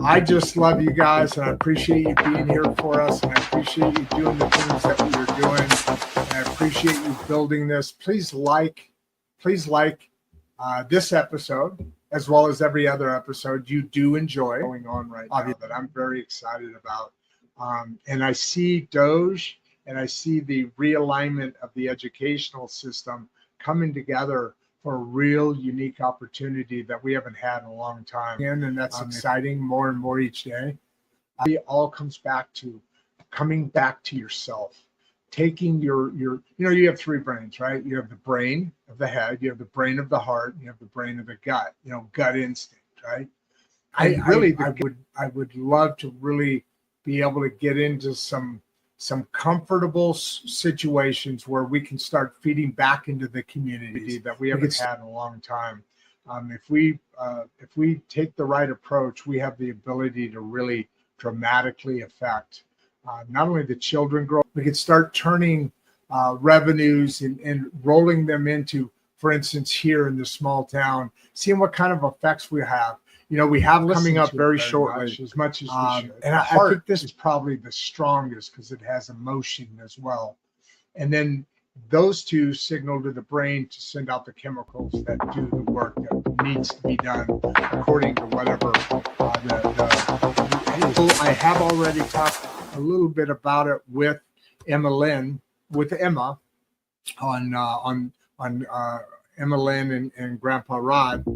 I just love you guys, and I appreciate you being here for us, and I appreciate you doing the things that we are doing, and I appreciate you building this. Please like this episode, as well as every other episode you do enjoy going on right now that I'm very excited about. And I see Doge, and I see the realignment of the educational system coming together for a real unique opportunity that we haven't had in a long time. And that's exciting more and more each day. It all comes back to coming back to yourself, taking your, you have three brains, right? You have the brain of the head, you have the brain of the heart, and you have the brain of the gut, gut instinct, right? I would love to really be able to get into some comfortable situations where we can start feeding back into the community that we haven't had in a long time. If we take the right approach, we have the ability to really dramatically affect not only the children growth. We could start turning revenues and rolling them into, for instance, here in this small town, seeing what kind of effects we have. We have coming up very shortly, as much as we should. And I think this is probably the strongest because it has emotion as well. And then those two signal to the brain to send out the chemicals that do the work that needs to be done according to whatever I have already talked a little bit about it with Emma on Emma Lynn and Grandpa Rod.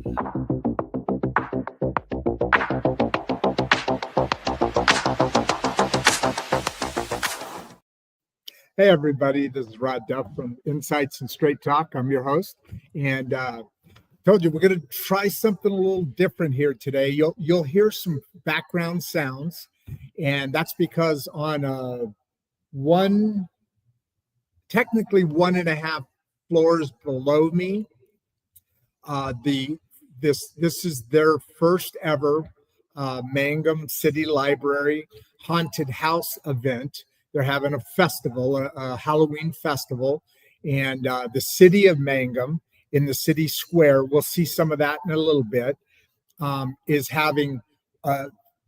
Hey, everybody, this is Rod Duff from Insights and Straight Talk. I'm your host, and told you we're going to try something a little different here today. You'll hear some background sounds, and that's because on technically 1.5 floors below me, this is their first ever Mangum City Library haunted house event. They're having a festival, a Halloween festival, and the city of Mangum in the city square, we'll see some of that in a little bit, is having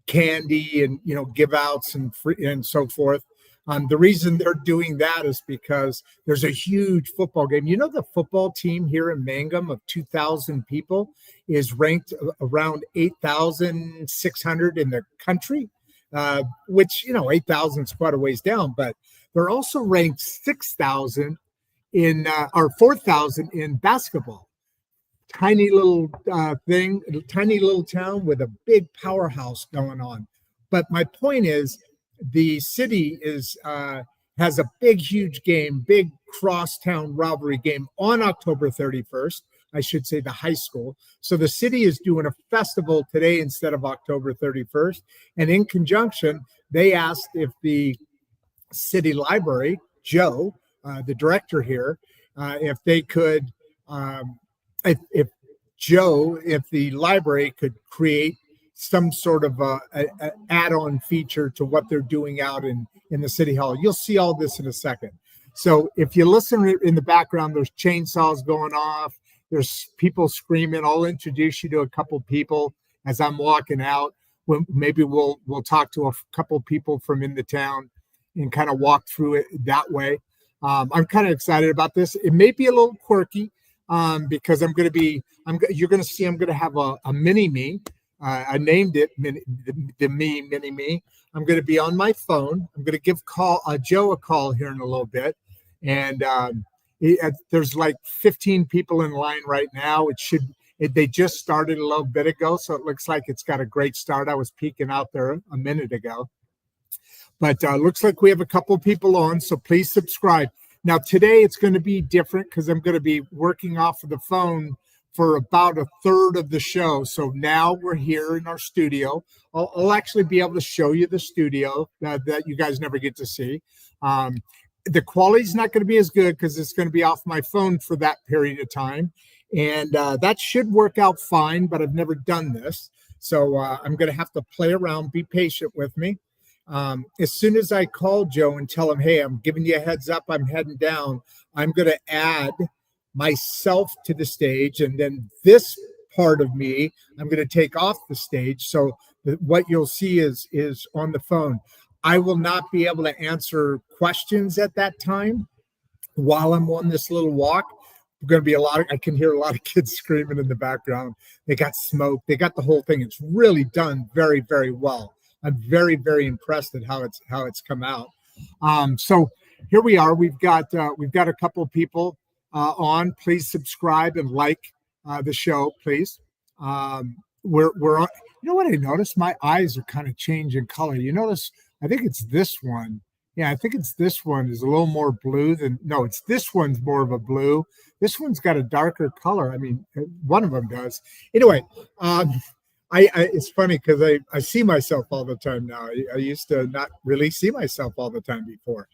candy and give outs and free and so forth. The reason they're doing that is because there's a huge football game. The football team here in Mangum of 2,000 people is ranked around 8,600 in the country. Which 8,000 is quite a ways down, but they're also ranked 6,000 or 4,000 in basketball. Tiny little tiny little town with a big powerhouse going on. But my point is, the city has a huge game, big crosstown rivalry game on October 31st. I should say the high school. So the city is doing a festival today instead of October 31st. And in conjunction, they asked if the city library, Joe, the director here, if they could, if the library could create some sort of a add-on feature to what they're doing out in the city hall. You'll see all this in a second. So if you listen in the background, there's chainsaws going off. There's people screaming. I'll introduce you to a couple people as I'm walking out. Maybe we'll talk to a couple people from in the town and kind of walk through it that way. I'm kind of excited about this. It may be a little quirky because you're going to see I'm going to have a mini-me. I named it the mini-me. I'm going to be on my phone. I'm going to give Joe a call here in a little bit. And there's like 15 people in line right now. They just started a little bit ago, so it looks like it's got a great start. I was peeking out there a minute ago. But looks like we have a couple people on, so please subscribe. Now, today it's going to be different because I'm going to be working off of the phone for about a third of the show. So now we're here in our studio. I'll actually be able to show you the studio that you guys never get to see. The quality's not going to be as good because it's going to be off my phone for that period of time. And that should work out fine, but I've never done this. So I'm going to have to play around, be patient with me. As soon as I call Joe and tell him, hey, I'm giving you a heads up, I'm heading down, I'm going to add myself to the stage. And then this part of me, I'm going to take off the stage. So what you'll see is on the phone. I will not be able to answer questions at that time while I'm on this little walk. Going to be a lot of, I can hear a lot of kids screaming in the background. They got smoke. They got the whole thing. It's really done very, very well. I'm very, very impressed at how it's come out. So here we are. We've got a couple of people on. Please subscribe and like the show, please. We're on. You know what I noticed? My eyes are kind of changing color. You notice? I think it's this one. Yeah, I think it's this one is a little more blue than no. It's this one's more of a blue. This one's got a darker color. I mean, one of them does. Anyway, it's funny because I see myself all the time now. I used to not really see myself all the time before.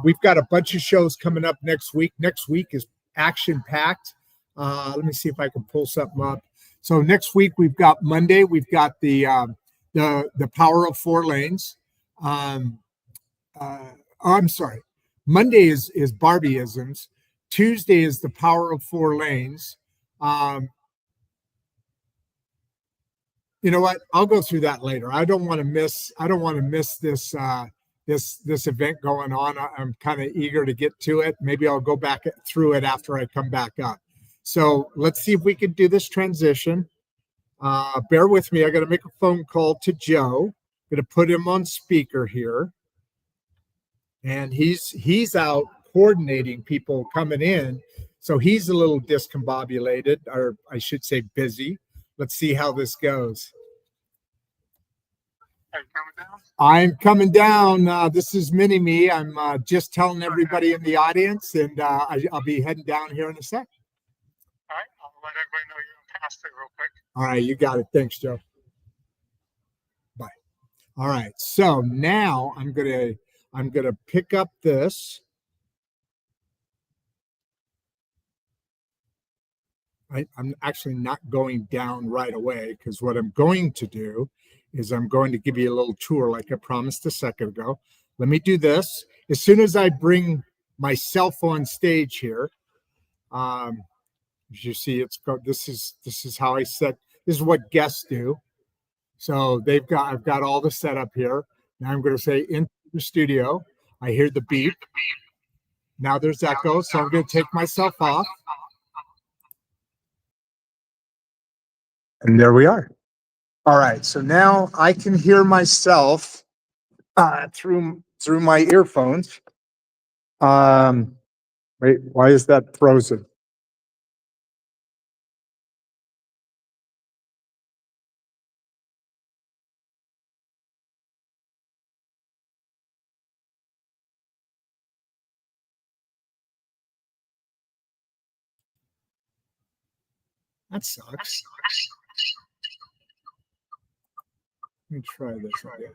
We've got a bunch of shows coming up next week. Next week is action packed. Let me see if I can pull something up. So next week we've got Monday. We've got the Power of Four Lanes. I'm sorry. Monday is Barbieisms. Tuesday is the Power of Four Lanes. You know what? I'll go through that later. I don't want to miss this this event going on. I'm kind of eager to get to it. Maybe I'll go back through it after I come back up. So let's see if we can do this transition. Bear with me. I got to make a phone call to Joe. I'm going to put him on speaker here, and he's out coordinating people coming in. So he's a little discombobulated, or I should say busy. Let's see how this goes. Are you coming down? I'm coming down. This is Mini Me. I'm just telling everybody in the audience, and I'll be heading down here in a sec. All right, I'll let everybody know you're gonna pass through real quick. All right, you got it. Thanks, Joe. Bye. All right, so now I'm gonna pick up this. I'm actually not going down right away because what I'm going to do is I'm going to give you a little tour like I promised a second ago. Let me do this. As soon as I bring myself on stage here, as you see, this is how I set, this is what guests do. So I've got all the setup here. Now I'm going to say into the studio. I hear the beep. Now there's echo, so I'm going to take myself off. And there we are. All right, so now I can hear myself through my earphones. Wait, why is that frozen? That sucks. Let me try this again.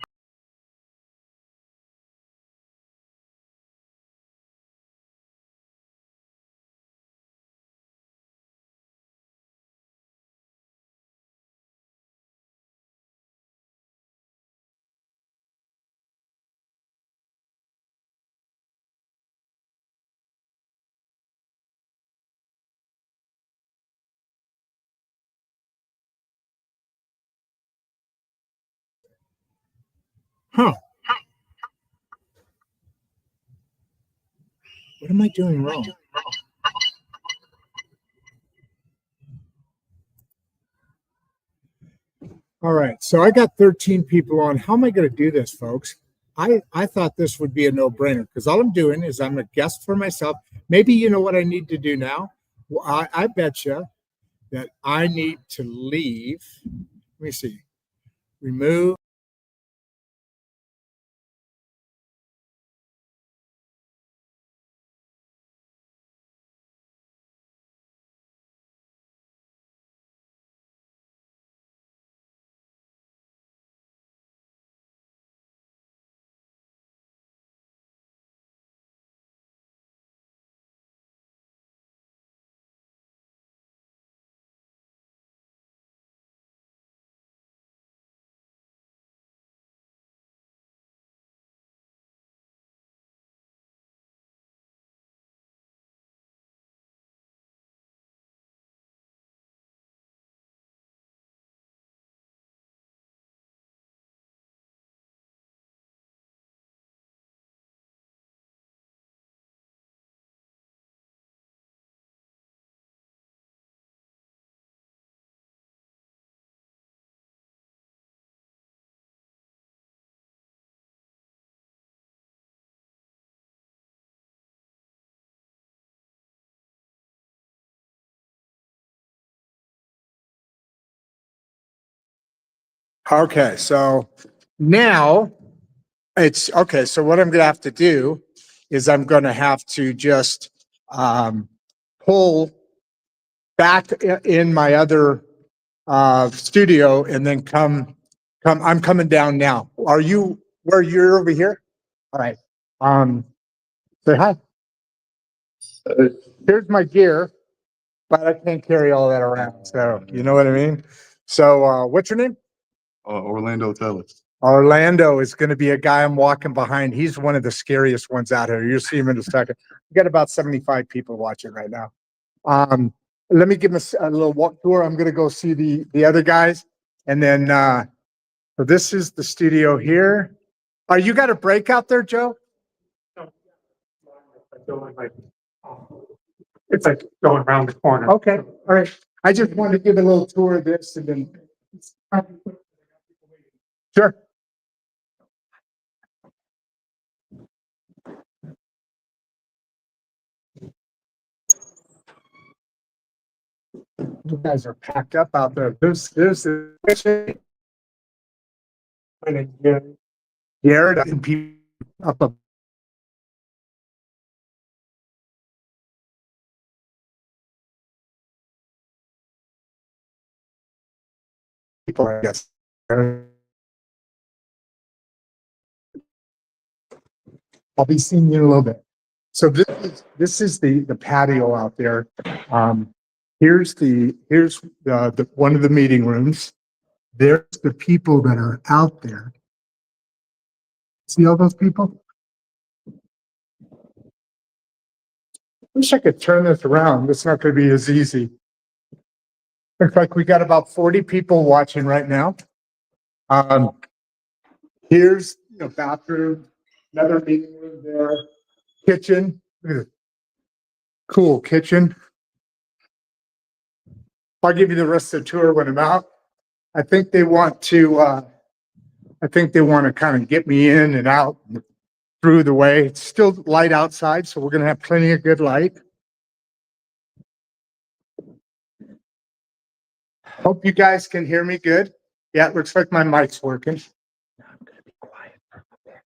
Huh. What am I doing wrong? All right, so I got 13 people on. How am I going to do this, folks? I thought this would be a no-brainer because all I'm doing is I'm a guest for myself. Maybe you know what I need to do now? Well, I bet you that I need to leave. Let me see. Remove. Okay, so now it's okay. So what I'm going to have to do is I'm going to have to just pull back in my other studio and then come. I'm coming down now. Are you where you're over here? All right. Say hi. Here's my gear, but I can't carry all that around. So you know what I mean? So what's your name? Orlando Tellis. Orlando is going to be a guy I'm walking behind. He's one of the scariest ones out here. You'll see him in a second. We got about 75 people watching right now. Let me give him a little walk tour. I'm going to go see the other guys. And then, so this is the studio here. You got a break out there, Joe? It's like going around the corner. Okay. All right. I just wanted to give a little tour of this and then. Sure. You guys are packed up out there. There's Garrett and people up. People, I guess. I'll be seeing you in a little bit. So this is the patio out there. Here's the one of the meeting rooms. There's the people that are out there. See all those people? Wish I could turn this around. It's not going to be as easy. Looks like we got about 40 people watching right now. Here's the bathroom, another meeting room there, kitchen. Cool kitchen. I'll give you the rest of the tour when I'm out. I think they want to kind of get me in and out through the way. It's still light outside, so we're going to have plenty of good light. Hope you guys can hear me good. Yeah, it looks like my mic's working. I'm going to be quiet for a bit.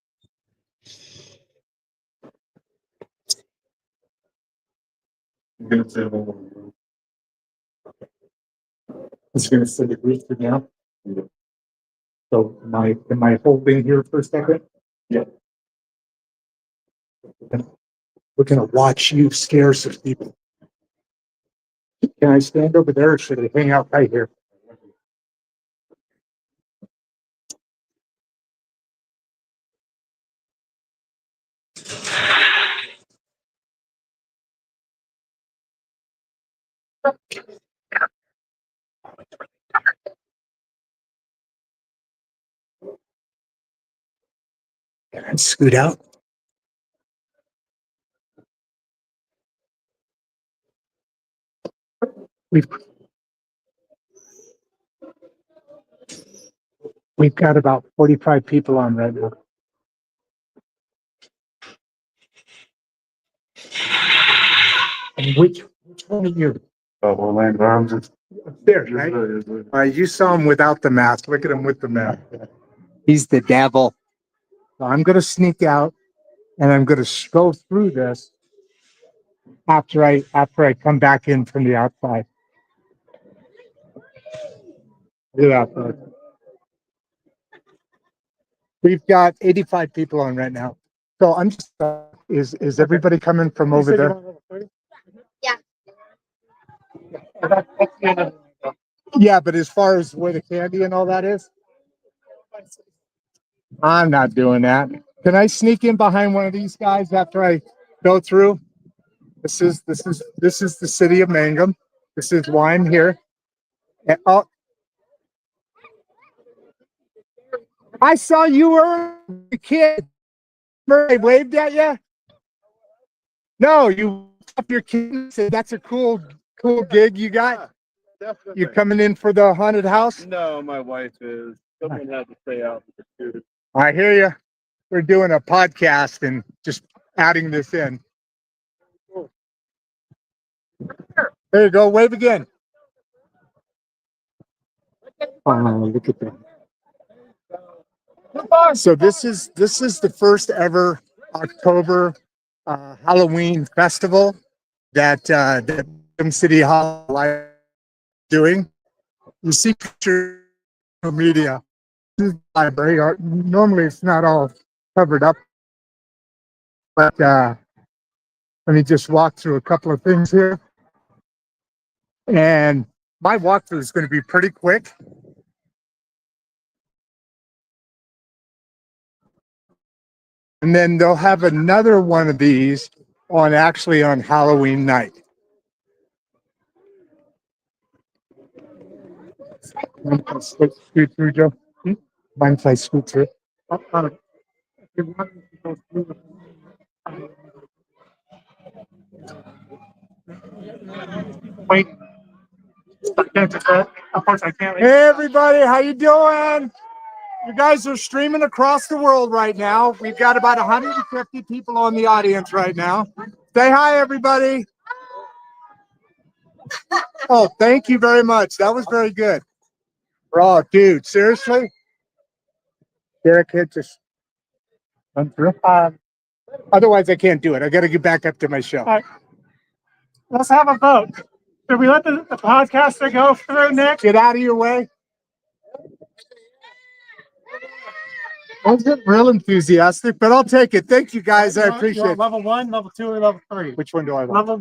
It's going to say the roof now. So am I holding here for a second? Yeah. We're going to watch you scare some people. Can I stand over there or should I hang out right here? Can I scoot out? We've got about 45 people on right now. And which one are you? Orlando. I'm just There, right? You saw him without the mask. Look at him with the mask. He's the devil. So I'm going to sneak out and I'm going to go through this after I come back in from the outside. Look at that. We've got 85 people on right now. So I'm just, is everybody coming from over there? Yeah. Yeah, but as far as where the candy and all that is, I'm not doing that. Can I sneak in behind one of these guys after I go through? This is the city of Mangum. This is why I'm here. And, oh, I saw you were a kid. Remember I waved at you? No, you up your kid and said that's a cool gig you got. definitely. You coming in for the haunted house? No, my wife is. Someone had to stay out with the students. I hear you. We're doing a podcast and just adding this in. There you go. Wave again. Oh, look at that. So this is the first ever October Halloween festival that Mangum City Library is doing. You see pictures of media. This is the library. Normally it's not all covered up, but let me just walk through a couple of things here. And my walkthrough is going to be pretty quick. And then they'll have another one of these on Halloween night. Mind if I scoot through, Joe? Mind if I scoot through? Wait. Of course I can't. Hey everybody, how you doing? You guys are streaming across the world right now. We've got about 150 people on the audience right now. Say hi, everybody. Oh, thank you very much. That was very good. Oh, dude, seriously? Derek hit just otherwise I can't do it. I got to get back up to my show. All right. Let's have a vote. Should we let the podcaster go through next? Get out of your way. I was getting real enthusiastic, but I'll take it. Thank you, guys. I appreciate it. Level 1, level 2, or level 3? Which one do I want? Level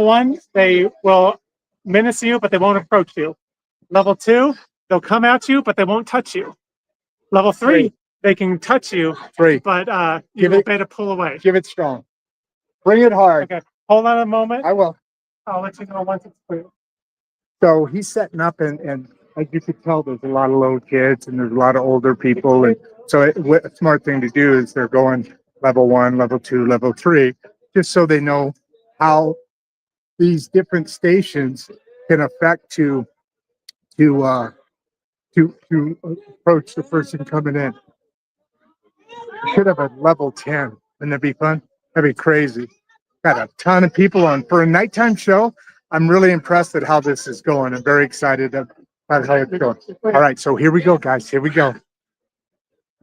one, they will menace you, but they won't approach you. Level 2, they'll come at you, but they won't touch you. Level 3, they can touch you, but you will better pull away. Give it strong. Bring it hard. Okay, hold on a moment. I will. I'll let you know once it's clear. So he's setting up, and as you could tell, there's a lot of little kids and there's a lot of older people. And so a smart thing to do is they're going level 1, level 2, level 3, just so they know how these different stations can affect to approach the person coming in. Should have a level 10. Wouldn't that be fun? That'd be crazy. Got a ton of people on for a nighttime show. I'm really impressed at how this is going. I'm very excited about how it's going. All right, so here we go, guys. Here we go.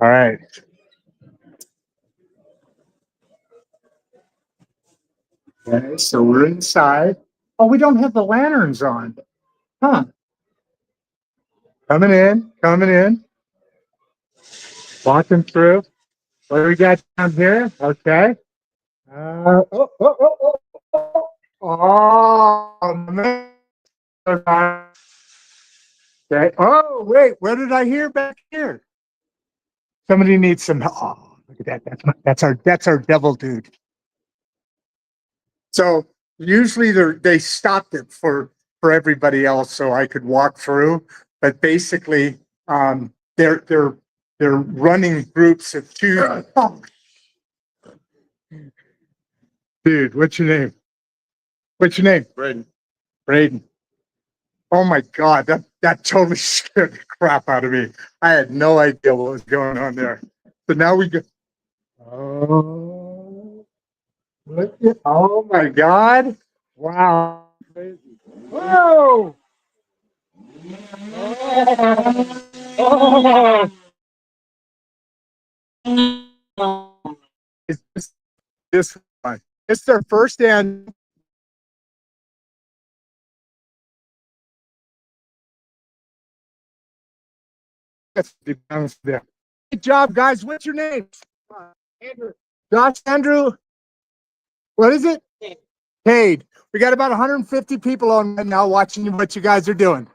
All right. Okay, so we're inside. Oh, we don't have the lanterns on. Huh. Coming in. Walking through. What do we got down here? Okay. Oh, man. Okay. Oh, wait. What did I hear back here? Somebody needs some help. Oh, look at that. That's our devil dude. So usually they stopped it for everybody else so I could walk through, but basically they're running groups of 2. Oh. Dude, what's your name? Braden. Oh my God, that totally scared the crap out of me. I had no idea what was going on there. So now we go. Oh, oh my God. Wow. Whoa. Oh. It's this one. It's their first and there. Good job, guys. What's your name? Andrew. Andrew. What is it? Cade. We got about 150 people on right now watching what you guys are doing.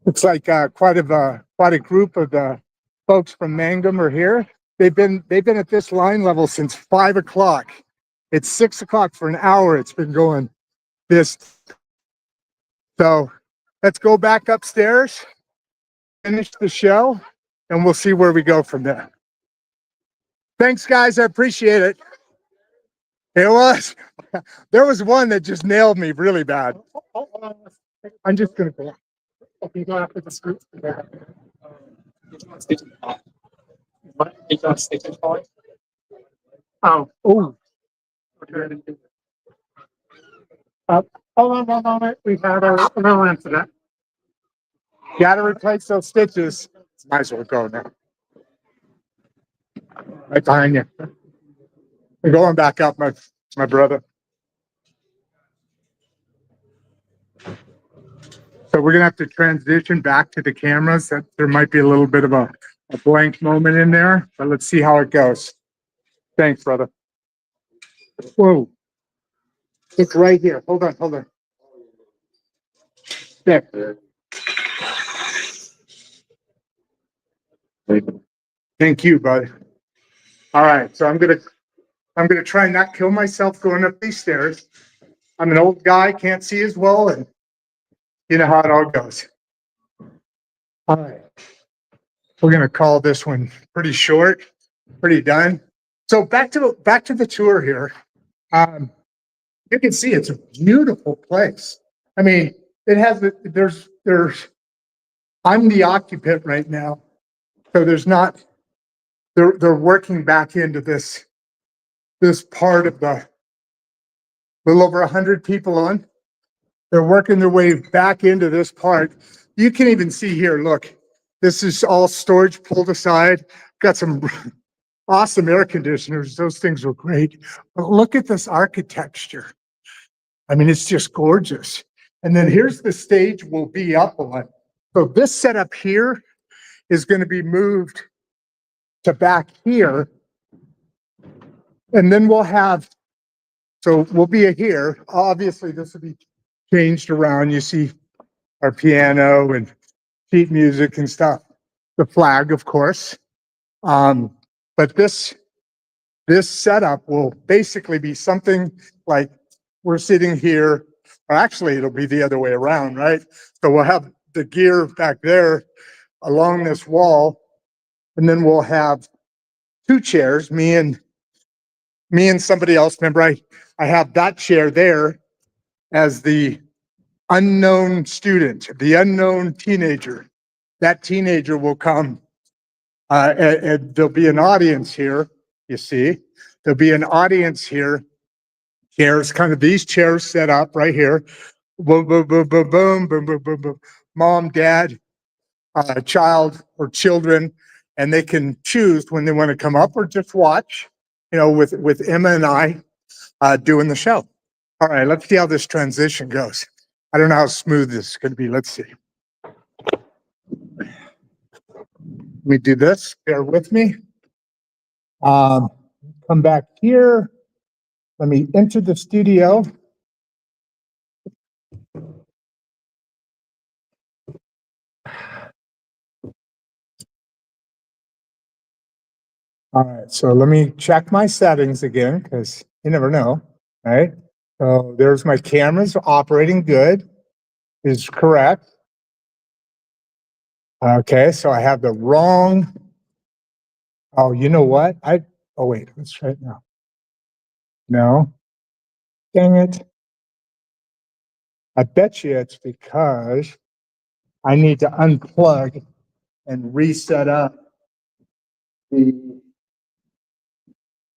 Looks like quite a group of the folks from Mangum are here. They've been at this line level since 5 o'clock. It's 6 o'clock for an hour. It's been going this. So let's go back upstairs, finish the show, and we'll see where we go from there. Thanks, guys. I appreciate it. It was. There was one that just nailed me really bad. I'm just going to go. You go after the scoop. Oh. Hold on one moment. We've had a little incident. Gotta replace those stitches. Might as well go now. Right behind you. I'm going back up, my brother. So we're gonna have to transition back to the cameras. That there might be a little bit of a blank moment in there, but let's see how it goes. Thanks, brother. Whoa. It's right here. Hold on. There. Thank you, bud. All right, so I'm gonna try and not kill myself going up these stairs. I'm an old guy, can't see as well, and you know how it all goes. All right. We're gonna call this one pretty short, pretty done. So back to the tour here. You can see it's a beautiful place. I mean, it has there's I'm the occupant right now, so there's not they're working back into this part of the little over 100 people on. They're working their way back into this part. You can even see here, look, this is all storage pulled aside. Got some awesome air conditioners. Those things were great. But look at this architecture. I mean, it's just gorgeous. And then here's the stage we'll be up on. So this setup here is going to be moved to back here. And then we'll have, so we'll be here. Obviously, this will be changed around. You see our piano and sheet music and stuff. The flag, of course. But this setup will basically be something like we're sitting here, or actually it'll be the other way around, right? So we'll have the gear back there along this wall, and then we'll have two chairs, me and somebody else. Remember, I have that chair there as the unknown student, the unknown teenager. That teenager will come, and there'll be an audience here, you see. There'll be an audience here. Chairs, kind of these chairs set up right here. Boom, boom, boom, boom, boom, boom, boom, boom, boom. Mom, dad, child, or children, and they can choose when they want to come up or just watch, with Emma and I doing the show. All right, let's see how this transition goes. I don't know how smooth this is going to be. Let's see. Let me do this. Bear with me. Come back here. Let me enter the studio. All right, so let me check my settings again, because you never know, right? So there's my cameras operating good, is correct. Okay, so I have the wrong, oh, you know what? Oh wait, let's try it now. No, dang it. I bet you it's because I need to unplug and reset up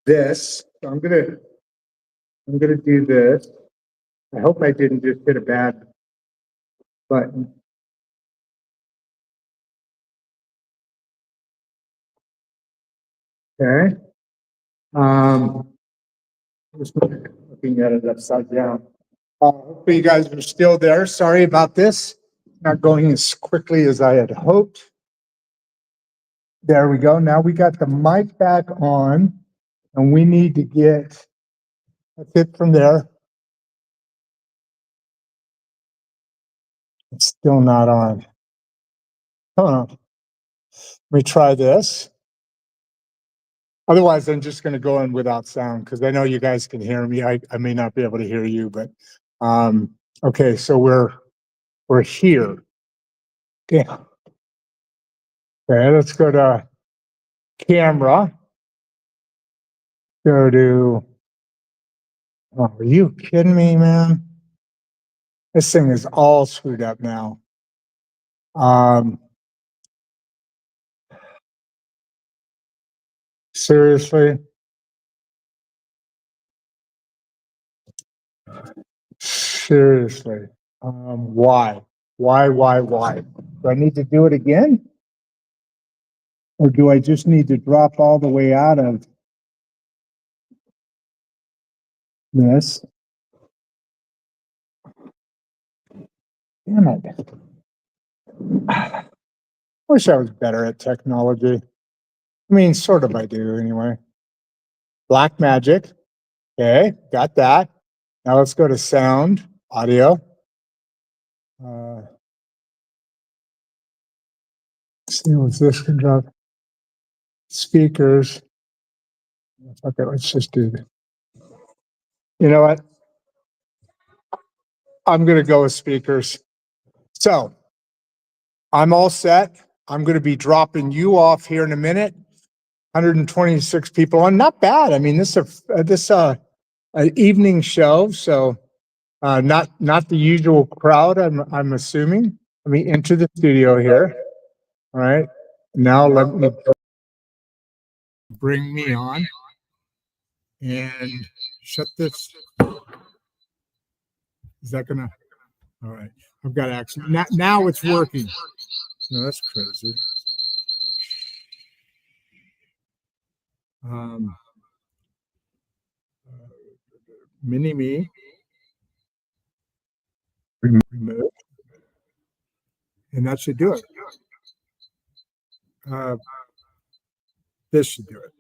this. So I'm gonna do this. I hope I didn't just hit a bad button. Okay. Just looking at it upside down. Hopefully you guys are still there. Sorry about this. Not going as quickly as I had hoped. There we go. Now we got the mic back on, and we need to get that's it from there. It's still not on. Huh. Let me try this. Otherwise, I'm just going to go in without sound because I know you guys can hear me. I may not be able to hear you, but okay. So we're here. Yeah. Okay. Let's go to camera. Go to. Oh, are you kidding me, man? This thing is all screwed up now. Seriously? Seriously. Why? Why? Do I need to do it again? Or do I just need to drop all the way out of this? Damn it. Wish I was better at technology. I mean, sort of I do anyway. Black magic. Okay, got that. Now let's go to sound, audio. Let's see what this can drop. Speakers. Okay, let's just do that. You know what? I'm going to go with speakers. So I'm all set. I'm going to be dropping you off here in a minute. 126 people on, not bad. I mean, this an evening show, so not the usual crowd. I'm assuming. Let me enter the studio here. All right. Now let me bring me on and shut this. Is that gonna? All right. I've got action. Now it's working. No, that's crazy. Mini me. Remove. And that should do it. This should do it.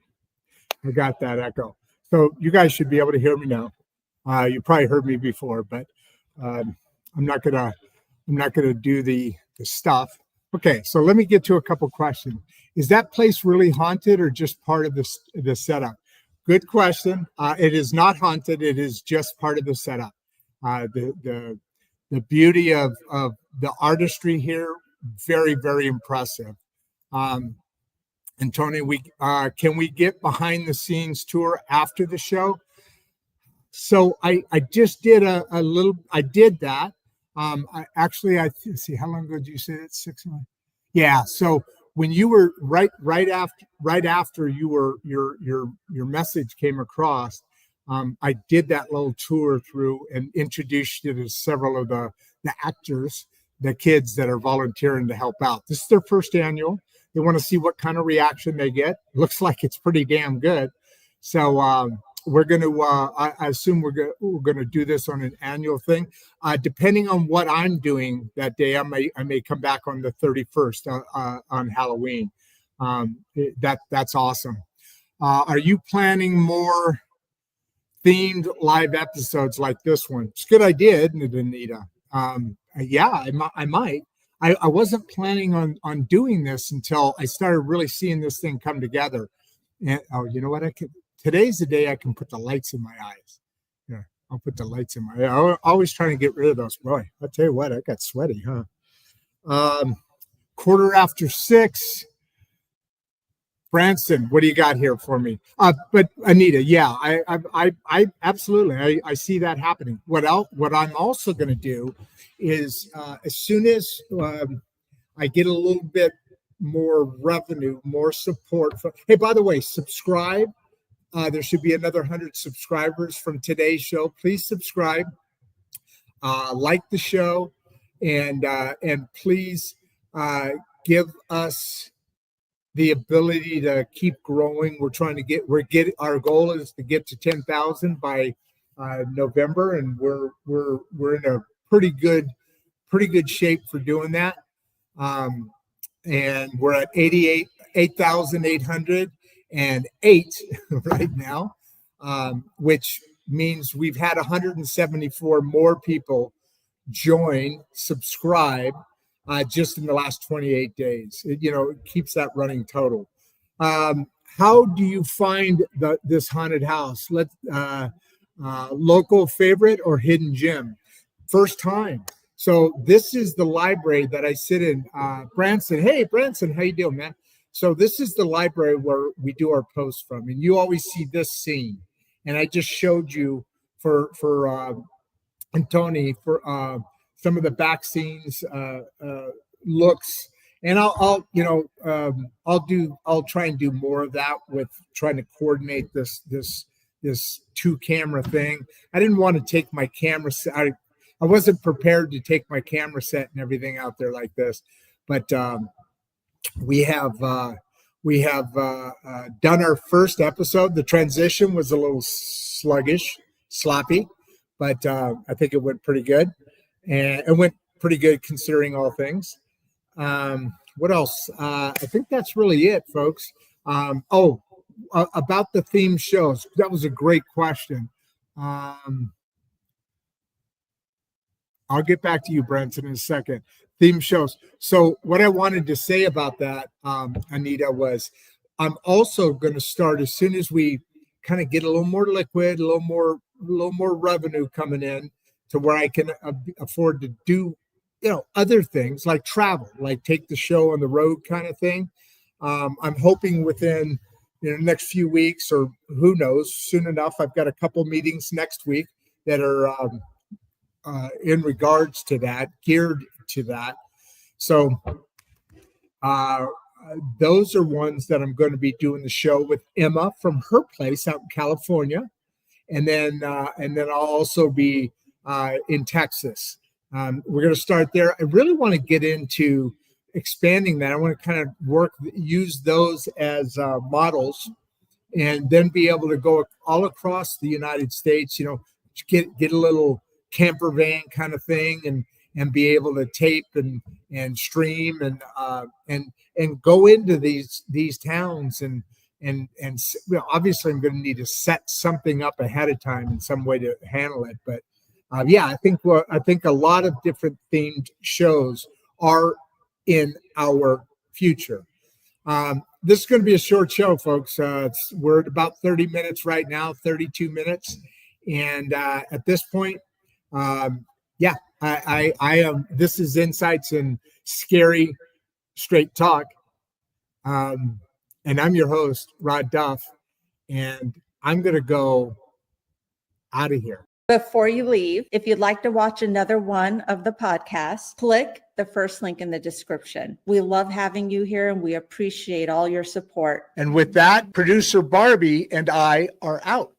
I got that echo. So you guys should be able to hear me now. You probably heard me before, but I'm not gonna do the stuff. Okay, so let me get to a couple questions. Is that place really haunted or just part of the setup? Good question. It is not haunted. It is just part of the setup. The beauty of the artistry here, very, very impressive. And Tony, can we get behind the scenes tour after the show? So I just did a little. I did that. I see. How long ago did you say that? 6 months. Yeah. So when you were right after your message came across, I did that little tour through and introduced you to several of the actors, the kids that are volunteering to help out. This is their first annual. They want to see what kind of reaction they get. Looks like it's pretty damn good. So we're going to, I assume we're going to do this on an annual thing. Depending on what I'm doing that day, I may come back on the 31st on Halloween. That's awesome. Are you planning more themed live episodes like this one? It's a good idea, isn't it, Anita? Yeah, I might. I wasn't planning on doing this until I started really seeing this thing come together. And you know what? Today's the day I can put the lights in my eyes. Yeah, I'll put the lights in my eyes. I'm always trying to get rid of those. Boy, I'll tell you what, I got sweaty, huh? 6:15. Branson, what do you got here for me? But Anita, yeah, I absolutely, I see that happening. What I'm also going to do is as soon as I get a little bit more revenue, more support. Hey, by the way, subscribe. There should be another 100 subscribers from today's show. Please subscribe, like the show, and please give us the ability to keep growing. Our goal is to get to 10,000 by November, and we're in a pretty good shape for doing that. And we're at 8,808 right now, which means we've had 174 more people subscribe just in the last 28 days. It keeps that running total. How do you find this haunted house? Local favorite or hidden gem? First time. So this is the library that I sit in. Branson, hey Branson, how you doing, man? So this is the library where we do our posts from, and you always see this scene. And I just showed you for and Tony for some of the back scenes looks, and I'll try and do more of that with trying to coordinate this 2-camera thing. I didn't want to take my camera set. I wasn't prepared to take my camera set and everything out there like this, but we have done our first episode. The transition was a little sluggish, sloppy, but I think it went pretty good, and it went pretty good considering all things. What else? I think that's really it, folks. About the theme shows. That was a great question. I'll get back to you, Brent, in a second. Theme shows. So what I wanted to say about that, Anita, was I'm also going to start as soon as we kind of get a little more liquid, a little more revenue coming in to where I can afford to do, other things like travel, like take the show on the road kind of thing. I'm hoping within the next few weeks, or who knows, soon enough. I've got a couple meetings next week that are in regards to that, geared to that. So those are ones that I'm going to be doing the show with Emma from her place out in California, and then I'll also be in Texas. We're going to start there. I really want to get into expanding that. I want to kind of use those as models, and then be able to go all across the United States. Get a little camper van kind of thing, and be able to tape and stream and go into these towns and obviously I'm going to need to set something up ahead of time in some way to handle it. But I think a lot of different themed shows are in our future. This is going to be a short show, folks. We're at about 30 minutes right now, 32 minutes. And at this point, I am, this is Insights and Scary Straight Talk. And I'm your host, Rod Duff, and I'm going to go out of here. Before you leave, if you'd like to watch another one of the podcasts, click the first link in the description. We love having you here, and we appreciate all your support. And with that, producer Barbie and I are out.